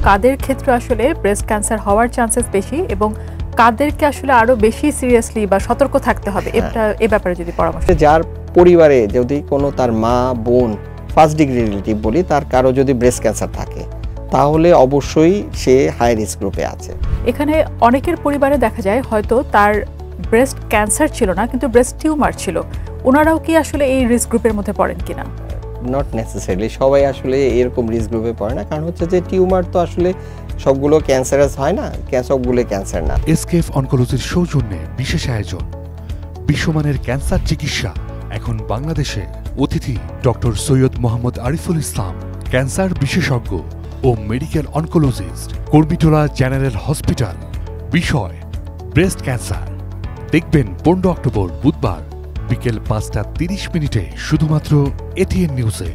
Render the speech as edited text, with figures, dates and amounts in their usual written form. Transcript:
কাদের ক্ষেত্রে আসলে breast cancer হওয়ার চান্সেস বেশি এবং কাদেরকে আসলে আরো বেশি সিরিয়াসলি বা সতর্ক থাকতে হবে, এ ব্যাপারে যদি পরামর্শ। যার পরিবারে যদি কোনো তার মা বোন ফার্স্ট ডিগ্রি রিলেটিভ বলি তার কারো যদি ব্রেস্ট ক্যান্সার থাকে তাহলে অবশ্যই সে হাই রিস্ক গ্রুপে আছে। এখানে অনেকের পরিবারে দেখা যায় হয়তো তার ব্রেস্ট ক্যান্সার ছিল না কিন্তু ব্রেস্ট টিউমার ছিল, ওনারাও কি আসলে এই রিস্ক গ্রুপের মধ্যে পড়েন কিনা? নট নেসেসারিলি সবাই আসলে এরকম রিস্ক গ্রুপে পড়ে না, কারণ হচ্ছে যে টিউমার তো আসলে সবগুলো ক্যান্সারাস হয় না, সবগুলো ক্যান্সার না। এসকেএফ অনকোলজির সৌজন্যে বিশেষ আয়োজন বিশ্বমানের ক্যান্সার চিকিৎসা এখন বাংলাদেশে। অতিথি ডক্টর সৈয়দ মোহাম্মদ আরিফুল ইসলাম, ক্যান্সার বিশেষজ্ঞ ও মেডিকেল অনকোলজিস্ট, কর্মীটোলা জেনারেল হসপিটাল। বিষয় ব্রেস্ট ক্যান্সার। দেখবেন 15 অক্টোবর বুধবার বিকেল 5টা 30 মিনিটে শুধুমাত্র এটিএন নিউজে।